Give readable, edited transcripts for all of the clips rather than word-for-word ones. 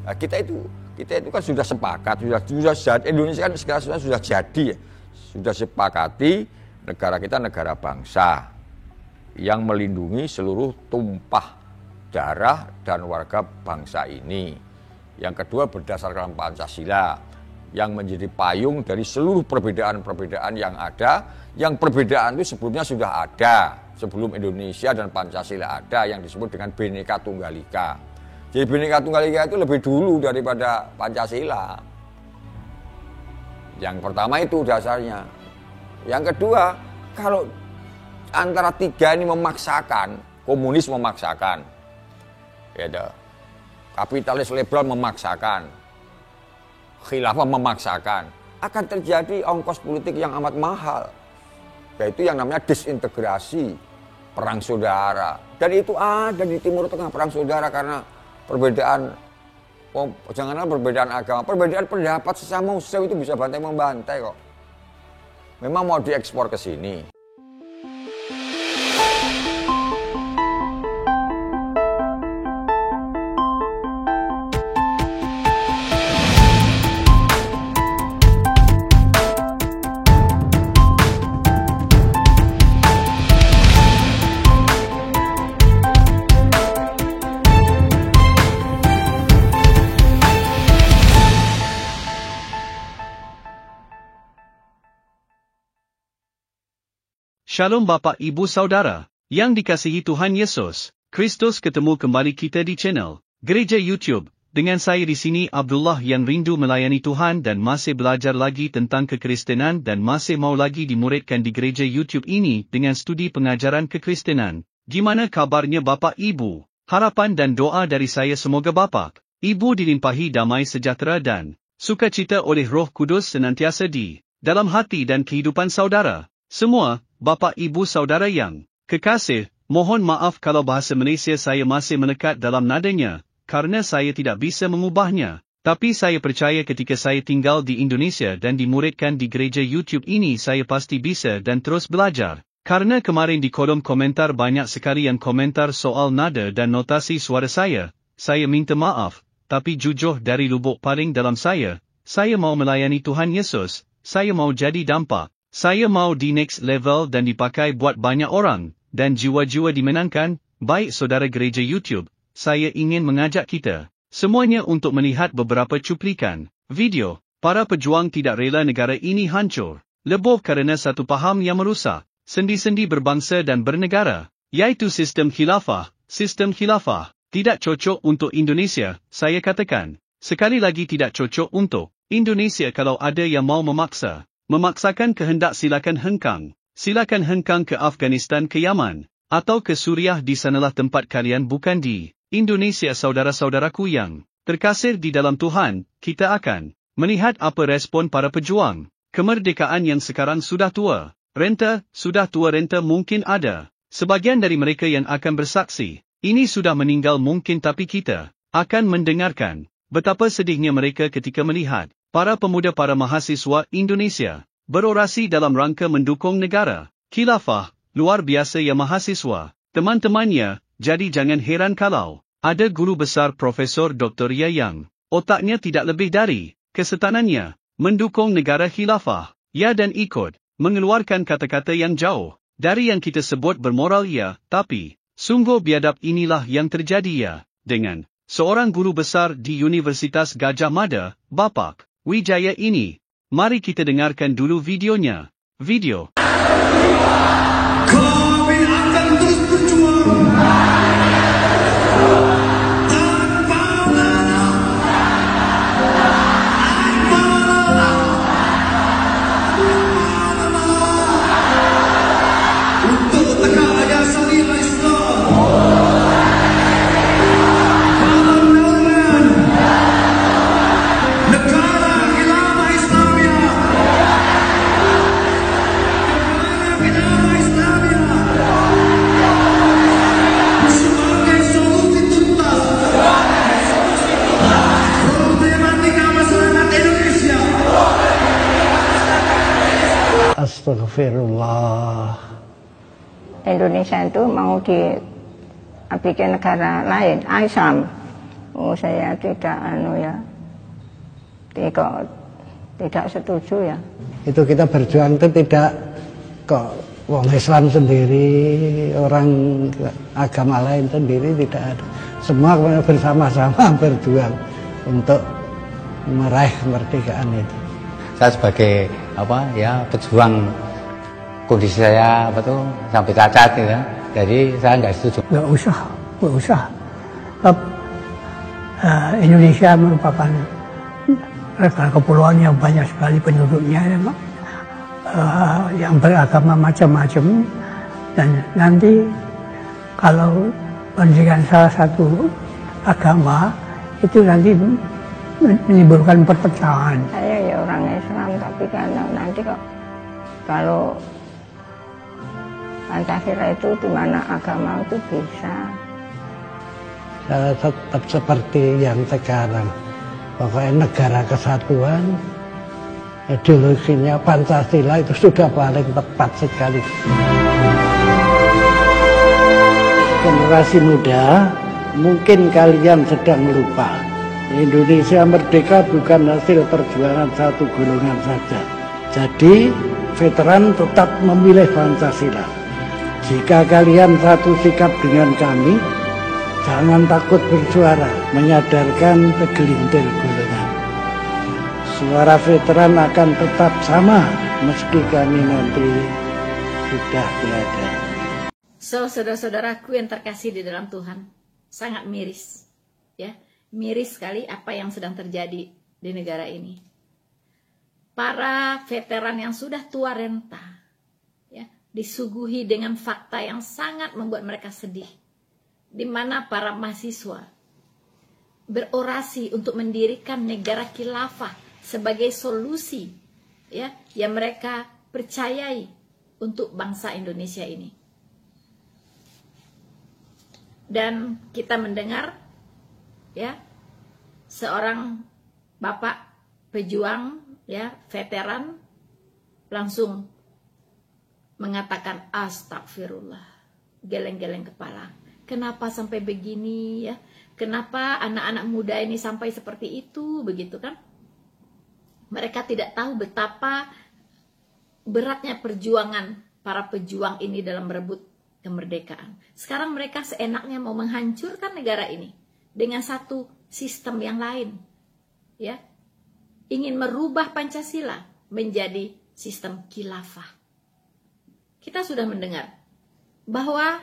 Nah, kita itu kan sudah sepakat, sudah Indonesia kan sekarang sudah jadi, sudah sepakati negara kita negara bangsa yang melindungi seluruh tumpah darah dan warga bangsa ini. Yang kedua berdasarkan Pancasila yang menjadi payung dari seluruh perbedaan-perbedaan yang ada, yang perbedaan itu sebelumnya sudah ada, sebelum Indonesia dan Pancasila ada yang disebut dengan Bhinneka Tunggal Ika. Jadi Bhinneka Tunggal Ika itu lebih dulu daripada Pancasila. Yang pertama itu dasarnya. Yang kedua, kalau antara tiga ini memaksakan, komunis memaksakan, ya, kapitalis liberal memaksakan, khilafah memaksakan, akan terjadi ongkos politik yang amat mahal, yaitu yang namanya disintegrasi, perang saudara. Dan itu ada di Timur Tengah, perang saudara, karena perbedaan, janganlah perbedaan agama, perbedaan pendapat sesama muslim itu bisa bantai-membantai kok. Memang mau diekspor ke sini. Shalom Bapak Ibu Saudara, yang dikasihi Tuhan Yesus Kristus, ketemu kembali kita di channel Gereja YouTube, dengan saya di sini Abdullah yang rindu melayani Tuhan dan masih belajar lagi tentang kekristenan dan masih mau lagi dimuridkan di Gereja YouTube ini dengan studi pengajaran kekristenan. Gimana kabarnya Bapak Ibu? Harapan dan doa dari saya semoga Bapak Ibu dilimpahi damai sejahtera dan sukacita oleh Roh Kudus senantiasa di dalam hati dan kehidupan saudara semua. Bapak Ibu Saudara yang kekasih, mohon maaf kalau bahasa Malaysia saya masih melekat dalam nadanya, karena saya tidak bisa mengubahnya. Tapi saya percaya ketika saya tinggal di Indonesia dan dimuridkan di gereja YouTube ini saya pasti bisa dan terus belajar. Karena kemarin di kolom komentar banyak sekali yang komentar soal nada dan notasi suara saya minta maaf, tapi jujur dari lubuk paling dalam saya mau melayani Tuhan Yesus, saya mau jadi dampak. Saya mau di next level dan dipakai buat banyak orang, dan jiwa-jiwa dimenangkan. Baik saudara gereja YouTube, saya ingin mengajak kita semuanya untuk melihat beberapa cuplikan video. Para pejuang tidak rela negara ini hancur, lebur karena satu paham yang merusak sendi-sendi berbangsa dan bernegara, yaitu sistem khilafah. Sistem khilafah tidak cocok untuk Indonesia, saya katakan. Sekali lagi tidak cocok untuk Indonesia. Kalau ada yang mau memaksakan kehendak, silakan hengkang ke Afghanistan, ke Yaman, atau ke Suriah. Di sanalah tempat kalian, bukan di Indonesia. Saudara-saudaraku yang terkasih di dalam Tuhan, kita akan melihat apa respon para pejuang kemerdekaan yang sekarang sudah tua renta mungkin ada sebagian dari mereka yang akan bersaksi, ini sudah meninggal mungkin, tapi kita akan mendengarkan betapa sedihnya mereka ketika melihat para pemuda, para mahasiswa Indonesia berorasi dalam rangka mendukung negara khilafah. Luar biasa ya mahasiswa, teman-temannya. Jadi jangan heran kalau ada guru besar Profesor Dr. Ya yang otaknya tidak lebih dari kesetanannya mendukung negara khilafah, ya, dan ikut mengeluarkan kata-kata yang jauh dari yang kita sebut bermoral, ya. Tapi sungguh biadab inilah yang terjadi, ya, dengan seorang guru besar di Universitas Gajah Mada, Bapak Wijaya ini. Mari kita dengarkan dulu videonya. Video. Kami akan terus berjuang. Untuk tegaknya syariat Islam dalam naungan negara khilafah Islamia. Sebagai solusi tuntas problematika masyarakat Indonesia. Astagfirullah. Indonesia itu mau diambilkan negara lain, Islam. Oh, saya tidak tidak setuju ya. Itu kita berjuang itu tidak kok wong Islam sendiri, orang agama lain sendiri, tidak ada. Semua bersama-sama berjuang untuk meraih kemerdekaan itu. Saya sebagai pejuang, kondisi saya sampai cacat gitu ya. Jadi saya nggak setuju. Nggak usah. Indonesia merupakan negara kepulauan yang banyak sekali penduduknya, yang beragama macam-macam, dan nanti kalau pendidikan salah satu agama itu nanti menimbulkan perpecahan. Saya ya orang Islam, tapi nanti kalau Pancasila itu di mana agama itu bisa. Saya tetap seperti yang sekarang. Pokoknya negara kesatuan, ideologinya Pancasila itu sudah paling tepat sekali. Generasi muda, mungkin kalian sedang lupa. Indonesia merdeka bukan hasil perjuangan satu golongan saja. Jadi, veteran tetap memilih Pancasila. Jika kalian satu sikap dengan kami, jangan takut bersuara, menyadarkan segelintir golongan. Suara veteran akan tetap sama, meski kami nanti sudah tiada. So, saudara-saudaraku yang terkasih di dalam Tuhan, sangat miris, ya, miris sekali apa yang sedang terjadi di negara ini. Para veteran yang sudah tua renta, ya, disuguhi dengan fakta yang sangat membuat mereka sedih, di mana para mahasiswa berorasi untuk mendirikan negara khilafah sebagai solusi, ya, yang mereka percayai untuk bangsa Indonesia ini. Dan kita mendengar, ya, seorang bapak pejuang, ya, veteran langsung mengatakan astagfirullah, geleng-geleng kepala. Kenapa sampai begini, ya? Kenapa anak-anak muda ini sampai seperti itu, begitu kan? Mereka tidak tahu betapa beratnya perjuangan para pejuang ini dalam merebut kemerdekaan. Sekarang mereka seenaknya mau menghancurkan negara ini dengan satu sistem yang lain, ya. Ingin merubah Pancasila menjadi sistem khilafah. Kita sudah mendengar bahwa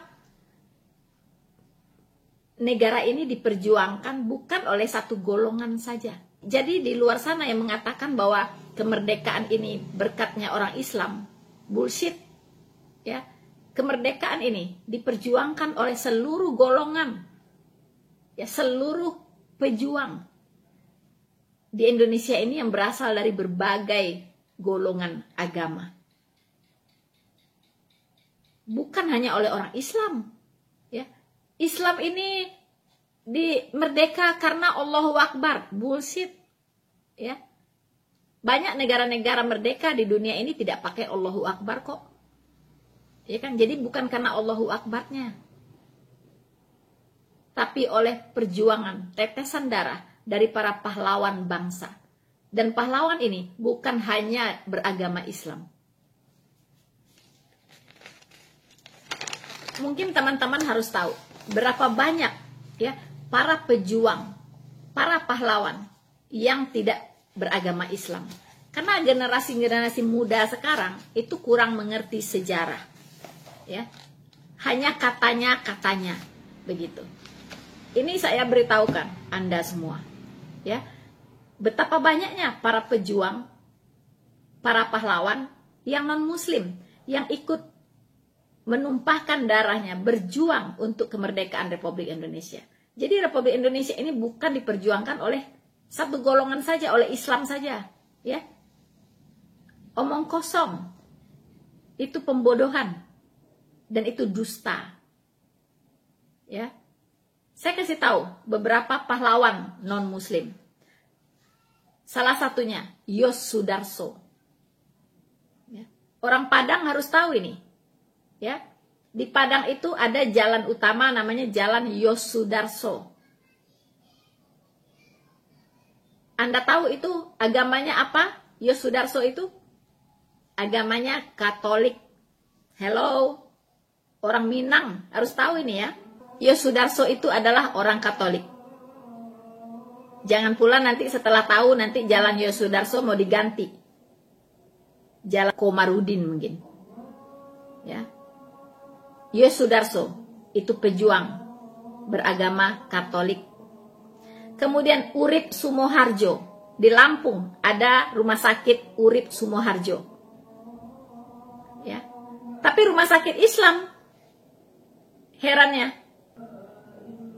negara ini diperjuangkan bukan oleh satu golongan saja. Jadi di luar sana yang mengatakan bahwa kemerdekaan ini berkatnya orang Islam, bullshit, ya. Kemerdekaan ini diperjuangkan oleh seluruh golongan, ya, seluruh pejuang di Indonesia ini yang berasal dari berbagai golongan agama. Bukan hanya oleh orang Islam, ya. Islam ini merdeka karena Allahu Akbar, bullshit, ya. Banyak negara-negara merdeka di dunia ini tidak pakai Allahu Akbar kok, ya kan? Jadi bukan karena Allahu Akbarnya, tapi oleh perjuangan tetesan darah dari para pahlawan bangsa. Dan pahlawan ini bukan hanya beragama Islam. Mungkin teman-teman harus tahu berapa banyak, ya, para pejuang, para pahlawan yang tidak beragama Islam. Karena generasi-generasi muda sekarang itu kurang mengerti sejarah, ya. Hanya katanya begitu. Ini saya beritahukan Anda semua, ya, betapa banyaknya para pejuang, para pahlawan yang non-muslim yang ikut menumpahkan darahnya berjuang untuk kemerdekaan Republik Indonesia. Jadi Republik Indonesia ini bukan diperjuangkan oleh satu golongan saja, oleh Islam saja, ya. Omong kosong, itu pembodohan dan itu dusta, ya. Saya kasih tahu beberapa pahlawan non-muslim. Salah satunya Yos Sudarso, ya. Orang Padang harus tahu ini, ya. Di Padang itu ada jalan utama namanya Jalan Yos Sudarso. Anda tahu itu agamanya apa? Yosudarso itu agamanya Katolik. Hello, orang Minang harus tahu ini ya. Yosudarso itu adalah orang Katolik. Jangan pula nanti setelah tahu nanti jalan Yosudarso mau diganti. Jalan Komarudin mungkin. Ya. Yosudarso itu pejuang beragama Katolik. Kemudian Urip Sumoharjo. Di Lampung ada rumah sakit Urip Sumoharjo. Ya. Tapi rumah sakit Islam, herannya,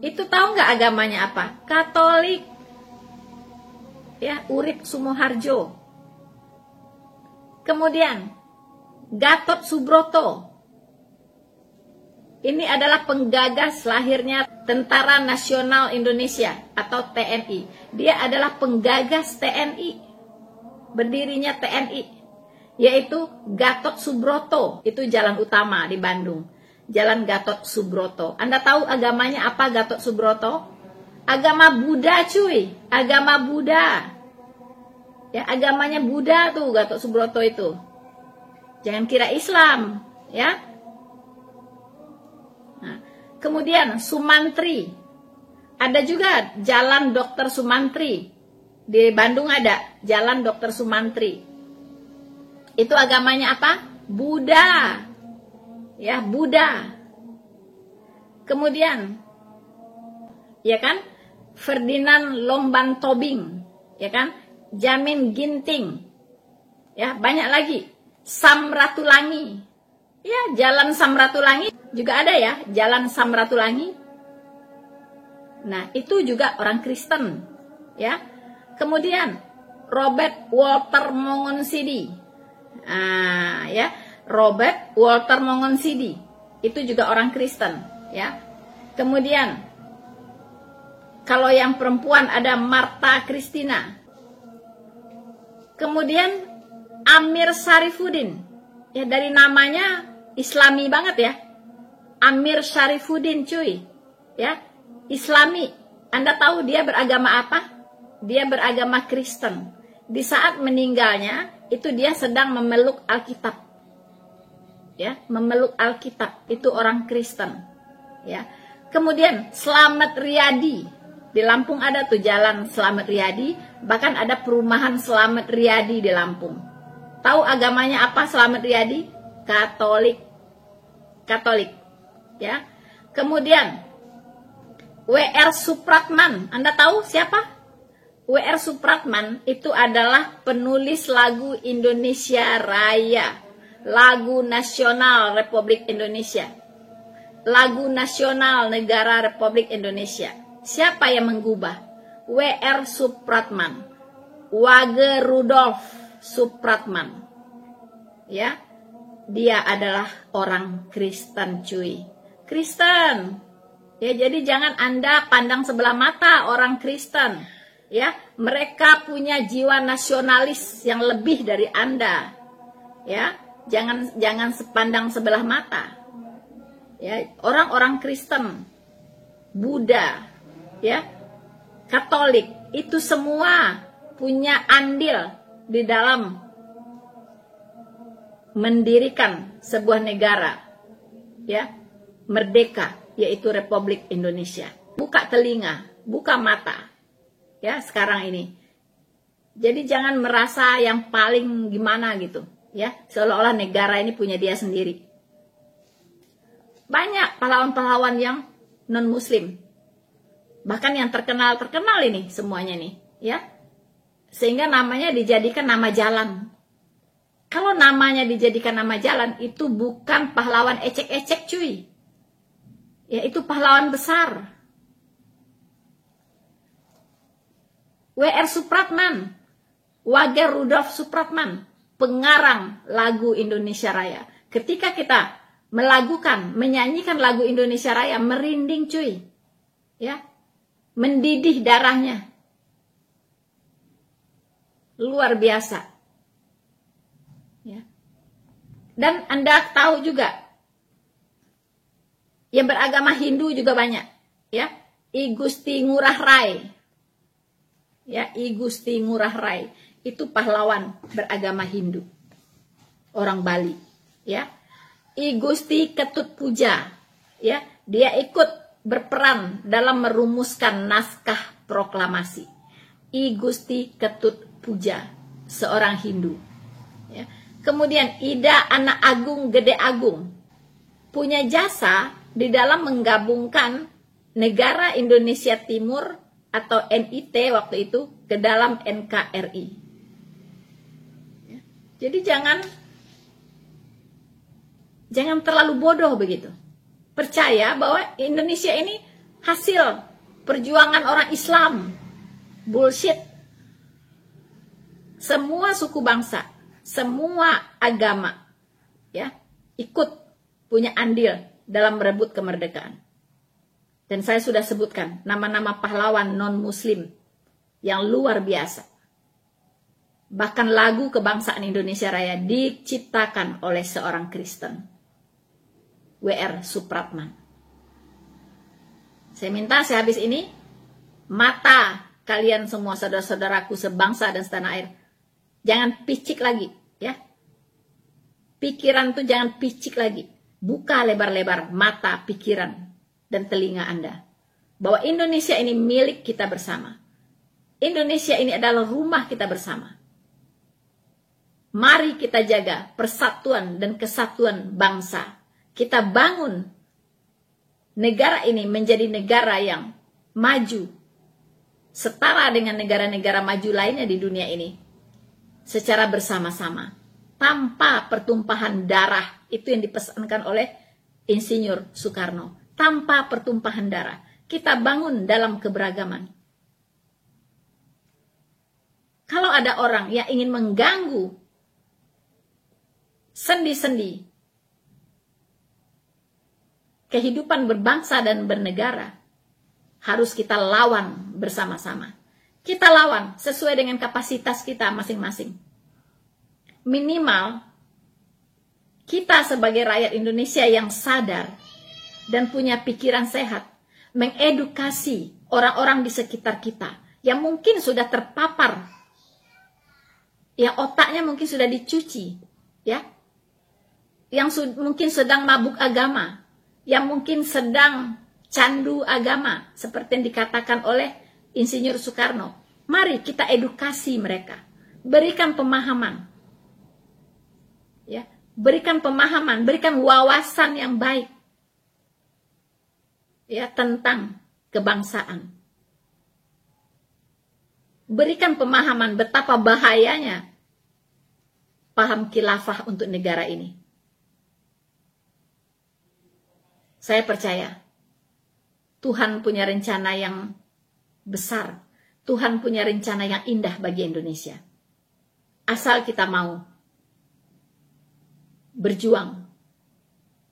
itu tahu nggak agamanya apa? Katolik. Ya, Urip Sumoharjo. Kemudian Gatot Subroto. Ini adalah penggagas lahirnya Tentara Nasional Indonesia atau TNI. Dia adalah penggagas TNI. Berdirinya TNI. Yaitu Gatot Subroto. Itu jalan utama di Bandung. Jalan Gatot Subroto. Anda tahu agamanya apa Gatot Subroto? Agama Buddha cuy. Agama Buddha. Ya, agamanya Buddha tuh Gatot Subroto itu. Jangan kira Islam. Ya. Nah, kemudian Sumantri. Ada juga Jalan Dr. Sumantri. Di Bandung ada Jalan Dr. Sumantri. Itu agamanya apa? Buddha. Ya, Buddha. Kemudian, ya kan? Ferdinand Lomban Tobing. Ya kan? Jamin Ginting. Ya, banyak lagi. Samratulangi. Ya, Jalan Samratulangi juga ada ya, Jalan Samratulangi. Nah, itu juga orang Kristen, ya. Kemudian Robert Walter Mongonsidi. Ah, ya, Robert Walter Mongonsidi. Itu juga orang Kristen, ya. Kemudian kalau yang perempuan ada Marta Christina. Kemudian Amir Syarifuddin. Ya, dari namanya Islami banget ya. Amir Syarifuddin cuy. Ya, Islami. Anda tahu dia beragama apa? Dia beragama Kristen. Di saat meninggalnya itu dia sedang memeluk Alkitab. Ya, memeluk Alkitab. Itu orang Kristen. Ya. Kemudian Slamet Riyadi. Di Lampung ada tuh Jalan Slamet Riyadi, bahkan ada perumahan Slamet Riyadi di Lampung. Tahu agamanya apa Slamet Riyadi? Katolik. Katolik. Ya. Kemudian W.R. Supratman. Anda tahu siapa? W.R. Supratman itu adalah penulis lagu Indonesia Raya. Lagu nasional Republik Indonesia. Lagu nasional negara Republik Indonesia. Siapa yang menggubah? W.R. Supratman. Wage Rudolf Supratman. Ya. Dia adalah orang Kristen cuy. Kristen. Ya, jadi jangan Anda pandang sebelah mata orang Kristen. Ya, mereka punya jiwa nasionalis yang lebih dari Anda. Ya, jangan sepandang sebelah mata. Ya, orang-orang Kristen, Buddha, ya, Katolik, itu semua punya andil di dalam mendirikan sebuah negara, ya, merdeka, yaitu Republik Indonesia. Buka telinga, buka mata, ya, sekarang ini. Jadi jangan merasa yang paling gimana gitu, ya, seolah-olah negara ini punya dia sendiri. Banyak pahlawan-pahlawan yang non-muslim, bahkan yang terkenal ini semuanya nih, ya, sehingga namanya dijadikan nama jalan. Kalau namanya dijadikan nama jalan, itu bukan pahlawan ecek-ecek cuy. Ya, itu pahlawan besar. W.R. Supratman, Wage Rudolf Supratman, pengarang lagu Indonesia Raya. Ketika kita menyanyikan lagu Indonesia Raya, merinding cuy. Ya, mendidih darahnya. Luar biasa. Ya. Dan Anda tahu juga, yang beragama Hindu juga banyak, ya. I Gusti Ngurah Rai. ya, I Gusti Ngurah Rai, itu pahlawan beragama Hindu, orang Bali, ya. I Gusti Ketut Puja, ya, dia ikut berperan dalam merumuskan naskah proklamasi. I Gusti Ketut Puja, seorang Hindu, ya. Kemudian Ida Anak Agung Gede Agung punya jasa di dalam menggabungkan negara Indonesia Timur atau NIT waktu itu ke dalam NKRI. Ya. Jadi jangan terlalu bodoh begitu. Percaya bahwa Indonesia ini hasil perjuangan orang Islam. Bullshit. Semua suku bangsa, semua agama, ya, ikut punya andil dalam merebut kemerdekaan. Dan saya sudah sebutkan nama-nama pahlawan non-muslim yang luar biasa. Bahkan lagu kebangsaan Indonesia Raya diciptakan oleh seorang Kristen, W.R. Supratman. Saya minta sehabis ini, mata kalian semua saudara-saudaraku sebangsa dan setanah air, jangan picik lagi, ya. Pikiran tuh jangan picik lagi. Buka lebar-lebar mata, pikiran, dan telinga Anda. Bahwa Indonesia ini milik kita bersama. Indonesia ini adalah rumah kita bersama. Mari kita jaga persatuan dan kesatuan bangsa. Kita bangun negara ini menjadi negara yang maju, setara dengan negara-negara maju lainnya di dunia ini, secara bersama-sama, tanpa pertumpahan darah. Itu yang dipesankan oleh Insinyur Soekarno. Tanpa pertumpahan darah. Kita bangun dalam keberagaman. Kalau ada orang yang ingin mengganggu sendi-sendi kehidupan berbangsa dan bernegara, harus kita lawan bersama-sama. Kita lawan sesuai dengan kapasitas kita masing-masing. Minimal, kita sebagai rakyat Indonesia yang sadar dan punya pikiran sehat, mengedukasi orang-orang di sekitar kita yang mungkin sudah terpapar, yang otaknya mungkin sudah dicuci, ya, yang mungkin sedang mabuk agama, yang mungkin sedang candu agama, seperti yang dikatakan oleh Insinyur Soekarno. Mari kita edukasi mereka, berikan pemahaman, ya, berikan pemahaman, berikan wawasan yang baik, ya, tentang kebangsaan. Berikan pemahaman betapa bahayanya paham khilafah untuk negara ini. Saya percaya Tuhan punya rencana yang besar. Tuhan punya rencana yang indah bagi Indonesia. Asal kita mau berjuang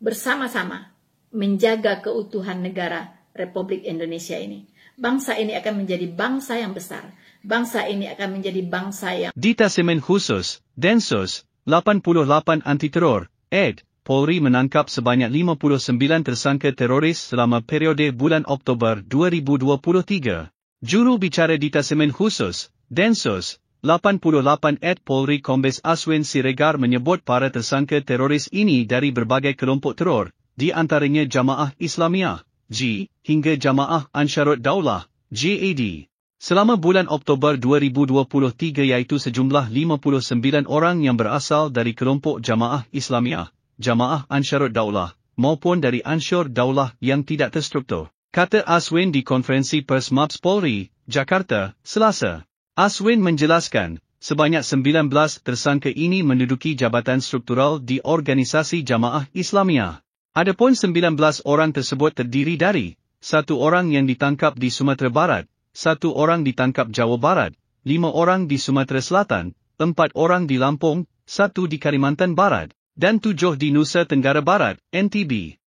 bersama-sama menjaga keutuhan negara Republik Indonesia ini. Bangsa ini akan menjadi bangsa yang besar. Bangsa ini akan menjadi bangsa yang... Detasemen Khusus, Densus, 88 Anti-Teror, ed. Polri menangkap sebanyak 59 tersangka teroris selama periode bulan Oktober 2023. Juru bicara Detasemen Khusus, Densus, 88 ed. Polri Kombes Aswin Siregar menyebut para tersangka teroris ini dari berbagai kelompok teror, di antaranya Jamaah Islamiyah, J, hingga Jamaah Ansharut Daulah, JAD. Selama bulan Oktober 2023 iaitu sejumlah 59 orang yang berasal dari kelompok Jamaah Islamiyah, Jamaah Ansharut Daulah, maupun dari Ansur Daulah yang tidak terstruktur, kata Aswin di konferensi pers Mabes Polri, Jakarta, Selasa. Aswin menjelaskan, sebanyak 19 tersangka ini menduduki jabatan struktural di organisasi Jamaah Islamiyah. Adapun 19 orang tersebut terdiri dari 1 orang yang ditangkap di Sumatera Barat, 1 orang ditangkap Jawa Barat, 5 orang di Sumatera Selatan, 4 orang di Lampung, 1 di Kalimantan Barat, dan 7 di Nusa Tenggara Barat, NTB.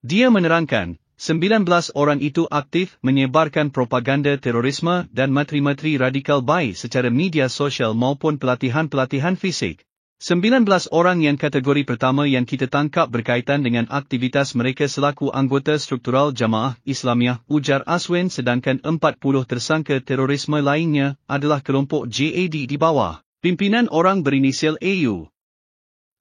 Dia menerangkan, 19 orang itu aktif menyebarkan propaganda terorisme dan materi-materi radikal baik secara media sosial maupun pelatihan-pelatihan fisik. 19 orang yang kategori pertama yang kita tangkap berkaitan dengan aktivitas mereka selaku anggota struktural Jamaah Islamiah, ujar Aswin, sedangkan 40 tersangka terorisme lainnya adalah kelompok JAD di bawah pimpinan orang berinisial AU.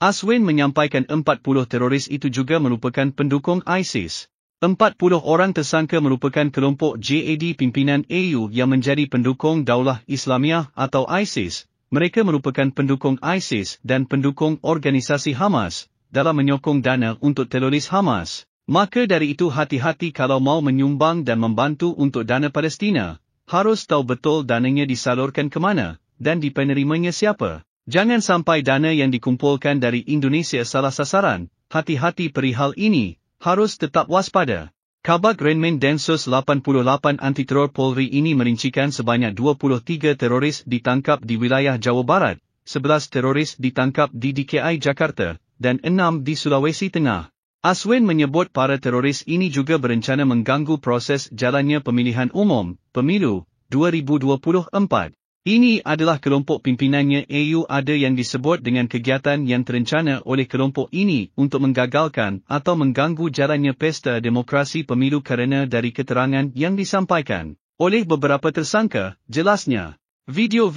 Aswin menyampaikan 40 teroris itu juga merupakan pendukung ISIS. 40 orang tersangka merupakan kelompok JAD pimpinan AU yang menjadi pendukung Daulah Islamiah atau ISIS. Mereka merupakan pendukung ISIS dan pendukung organisasi Hamas dalam menyokong dana untuk teroris Hamas. Maka dari itu hati-hati kalau mau menyumbang dan membantu untuk dana Palestina. Harus tahu betul dananya disalurkan ke mana dan di penerimanya siapa. Jangan sampai dana yang dikumpulkan dari Indonesia salah sasaran. Hati-hati perihal ini, harus tetap waspada. Kabag Renmen Densus 88 Antiteror Polri ini merincikan sebanyak 23 teroris ditangkap di wilayah Jawa Barat, 11 teroris ditangkap di DKI Jakarta, dan 6 di Sulawesi Tengah. Aswin menyebut para teroris ini juga berencana mengganggu proses jalannya pemilihan umum, pemilu, 2024. Ini adalah kelompok pimpinannya AU ada yang disebut dengan kegiatan yang terencana oleh kelompok ini untuk menggagalkan atau mengganggu jalannya pesta demokrasi pemilu kerana dari keterangan yang disampaikan oleh beberapa tersangka, jelasnya. Video.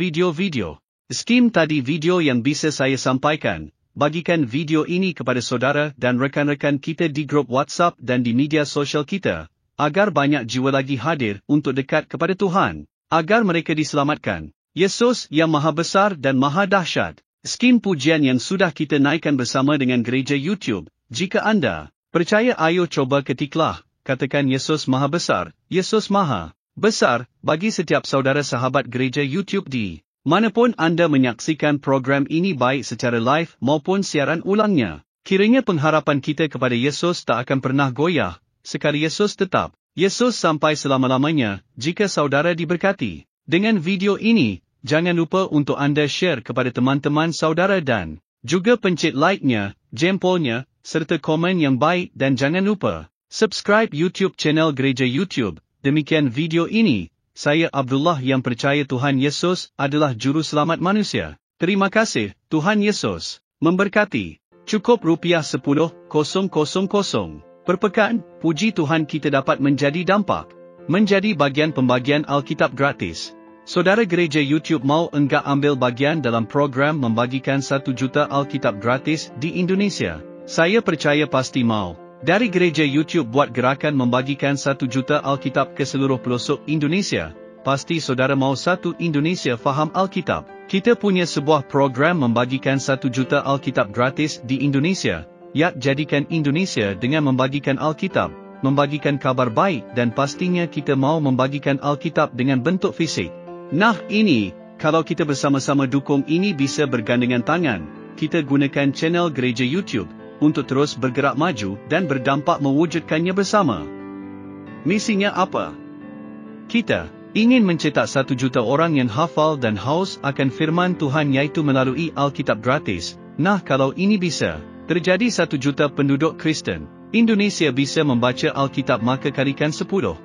Skim tadi video yang bisa saya sampaikan, bagikan video ini kepada saudara dan rekan-rekan kita di grup WhatsApp dan di media sosial kita, agar banyak jiwa lagi hadir untuk dekat kepada Tuhan, agar mereka diselamatkan. Yesus yang Maha Besar dan Maha Dahsyat. Skim pujian yang sudah kita naikkan bersama dengan gereja YouTube. Jika anda percaya, ayo coba ketiklah, katakan Yesus Maha Besar, Yesus Maha Besar, bagi setiap saudara sahabat gereja YouTube di manapun anda menyaksikan program ini baik secara live maupun siaran ulangnya. Kiranya pengharapan kita kepada Yesus tak akan pernah goyah, sekali Yesus tetap Yesus sampai selama-lamanya. Jika saudara diberkati dengan video ini, jangan lupa untuk anda share kepada teman-teman saudara dan juga pencet like-nya, jempolnya, serta komen yang baik dan jangan lupa subscribe YouTube channel Gereja YouTube. Demikian video ini, saya Abdullah yang percaya Tuhan Yesus adalah Juru Selamat manusia. Terima kasih, Tuhan Yesus memberkati. Cukup ₹10,000 per pekan, puji Tuhan kita dapat menjadi dampak, menjadi bagian pembagian Alkitab gratis. Saudara gereja YouTube mau enggak ambil bagian dalam program membagikan 1 juta Alkitab gratis di Indonesia? Saya percaya pasti mau. Dari gereja YouTube buat gerakan membagikan 1 juta Alkitab ke seluruh pelosok Indonesia. Pasti saudara mau satu Indonesia faham Alkitab. Kita punya sebuah program membagikan 1 juta Alkitab gratis di Indonesia. Ya, jadikan Indonesia dengan membagikan Alkitab, membagikan kabar baik dan pastinya kita mau membagikan Alkitab dengan bentuk fisik. Nah ini, kalau kita bersama-sama dukung ini bisa bergandengan tangan, kita gunakan channel gereja YouTube untuk terus bergerak maju dan berdampak mewujudkannya bersama. Misinya apa? Kita ingin mencetak 1 juta orang yang hafal dan haus akan firman Tuhan yaitu melalui Alkitab gratis. Nah kalau ini bisa terjadi 1 juta penduduk Kristen Indonesia bisa membaca Alkitab, maka kalikan 10.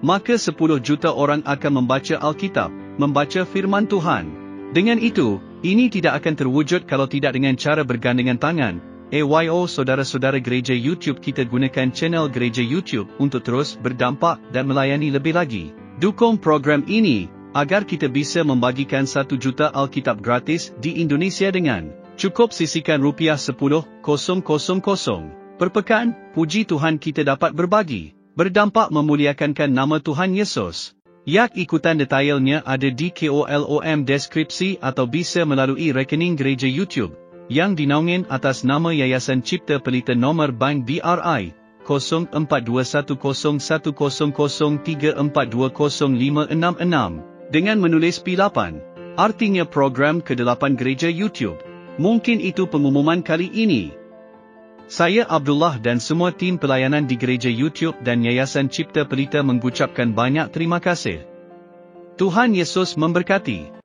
Maka 10 juta orang akan membaca Alkitab, membaca firman Tuhan. Dengan itu, ini tidak akan terwujud kalau tidak dengan cara bergandengan tangan. Saudara-saudara gereja YouTube, kita gunakan channel gereja YouTube untuk terus berdampak dan melayani lebih lagi. Dukung program ini, agar kita bisa membagikan 1 juta Alkitab gratis di Indonesia dengan cukup sisihkan ₹10,000 per pekan. Puji Tuhan kita dapat berbagi, berdampak memuliakan nama Tuhan Yesus. Yak ikutan detailnya ada di kolom deskripsi atau bisa melalui rekening gereja YouTube yang dinaungin atas nama Yayasan Cipta Pelita nomor bank BRI 04210034205666 dengan menulis P8, artinya program ke-8 gereja YouTube. Mungkin itu pengumuman kali ini. Saya Abdullah dan semua tim pelayanan di gereja YouTube dan Yayasan Cipta Pelita mengucapkan banyak terima kasih. Tuhan Yesus memberkati.